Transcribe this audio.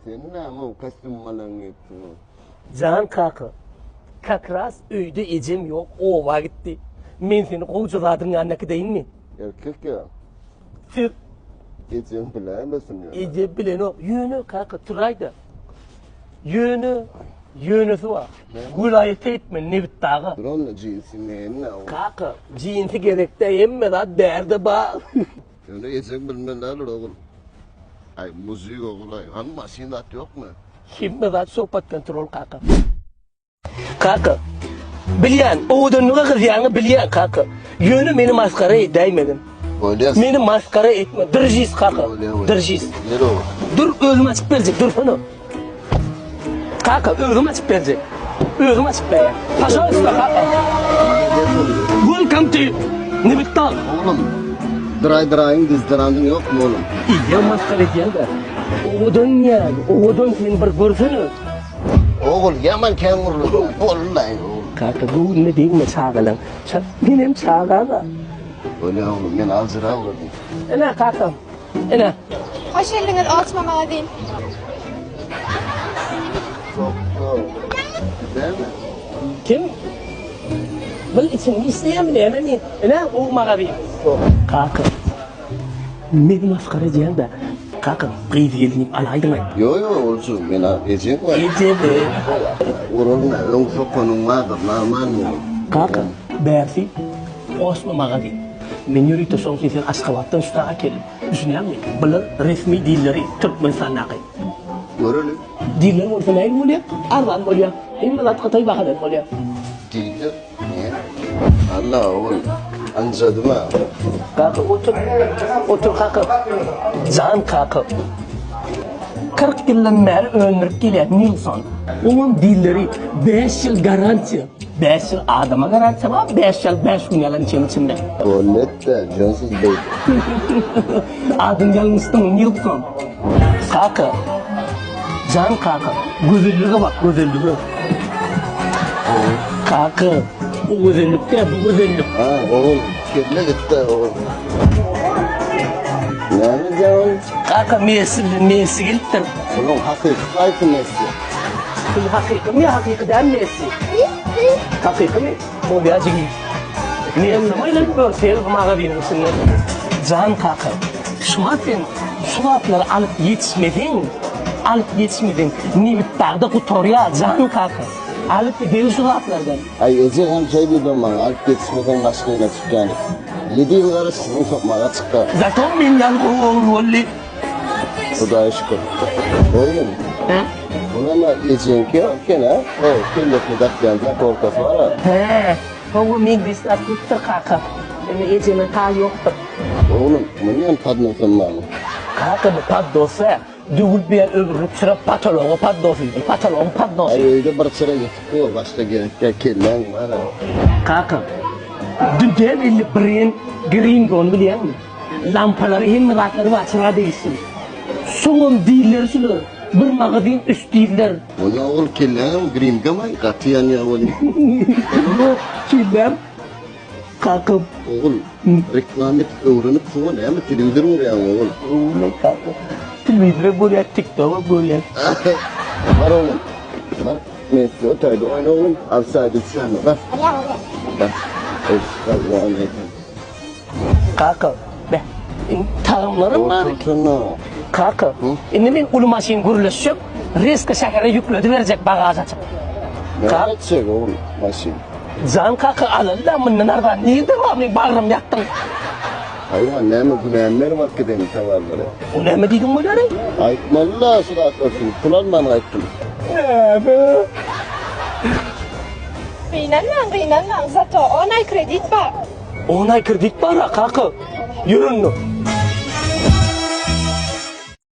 Senin ama kostüm malan gitti. Can kakı. Kakras öyde ecem yok. Ova gitti. Men seni kovculadın anneki değil mi? Erkek ya. Sır. Ecem bilemezsin ya. Ecem bilen o. Yönü kakı turaydı. Yönüsü var. Gulayet etme ne bittağı. Drone cinsi ne o? Kakı. Cinsi gerekte emme da derdi bağ. Öyle ecem bilmeler oğlum. Ay müzik oğlum. Hani masinat yok mu? Şimdi da sohbet kontrol kakı. Kakı. Bilyen, oğudan nuka kızyanı bilyen kakı. Yönü beni maskara değmedin. Öyle. Beni maskara etme. Dırjis kakı. Dırjis. Nere o? Dur özüm açıp verecek. Dur bunu. Kakı özüm açıp verecek. Özüm açıp verecek. Paşa üstü kakı. Welcome to Nibittal. Oğlum. Dırayın dizdirandın yok mu oğlum? İyi maskara diyen de. Oğudan yani. Oğudan seni bir görsene. Oğul yaman kemurlu. Vallahi oğlum. Kakı bu ne diyeyim mi çağılan? Benim çağılan. Öyle oğlum ben azıra oğlum. Ene kakı. Ene. Hoş geldiniz Osman Magazin. Değil mi? Kim? Bil için isteyemem yani. Ene o mağabi. Kakı. Beni maskara diyen de. Kakı kıydı geldiğim alaydın. Yo olsun ben ecem var. Ecebe. Oğlum long sokonun vardır normal mi? Kakı. Berfi. Osman Magazin. Men yürüyte son sizin Aşkabat'tan üstüne geldim. Düşünüyor musun? Bunlar resmi dilleri Türkmenistan nakı. Görelim. Diller olsa neyin oluyor? Arvan oluyor. Hem de katayı bakalım oluyor. Değildir. Niye? Allah oğlum. Anladım ha. Kakı otur kakı. Can kakı. 40 yıldan beri ömrük gelen Nilsson. Onun dilleri 5 yıl garanti. 5 yıl adama garanti var, 5 yıl 5 gün yalan içinde. Tuvalet de cansız değil. Adın gelmiştin Nilsson. Kakı. Can kakı. Güzelliğe bak güzelliğe. Kakı. Bu güzellik de bu güzellik. Ha oğlum. Kirli gitti oğlum. Ne canım? Kakı Messi gittir. Oğlum hakikaten Messi. Kul hakiki mi hakikaten Messi? Hakiki mi? Bu bir acı gibi. Messi mi lan böyle seyir mağa bilmişsin. Can kakı. Şu atları alıp yetişmedin. Ne bittarda kutorya can kakı. Alıp gidiyor şu atlardan. Ay ecem hem şey dedim bana. Alp geçmeden başkayla çıktı yani. 7 yıl arası sizin sokmağa çıktı. Zaten ben yan rolü. Hudaya şükür. Oğlum. He? Buna ecem ki ha? O kirletme dakikadan korkası var ha. He. Bu min bisat gitti kakı. Yani eceme ta yoktu. Oğlum bunu yan tadını sanmam. Kakı bu pad dosa. Düğül bir öbürü çıra patoloğu pad dosa. Ay öyle bir sıra getiriyor başta gerek kirlen var ha. Kakı. Dünden illi brain green gon biliyor musun? Lampaları hem rahatları var çıra değilsin. Sonun değiller şunu. Bir mağazin üst değiller. Ona oğul kirlen grim gamay katiyan ya oğlum. Bunu çiğdem. Kakı. Oğul reklamı öğrenip sonra hem televizyon oraya oğul. Oğlum kakı. Televizyon buraya TikTok'a buraya. Var oğlum. Var. Messi o tayda oyna oğlum. Outside sen bak. Bak. Kakı. Be. Tarımlarım var. Otursana. Kakı. Şimdi ben ulu maşin gürleşecek. Riske şekere yükledi verecek bagaj açıp. Ne edecek oğlum maşin? Can kakı alın da mı nereden? Niye devamlı bağırım yaktın? Hayır ne mi güvenler var ki benim tavarları? O ne mi dedim bu derim? Aytmalı sıra atarsın. Kullanmam ayttım. Kıyınan zato onay kredi var. Onay kredi para kakı. Yürün.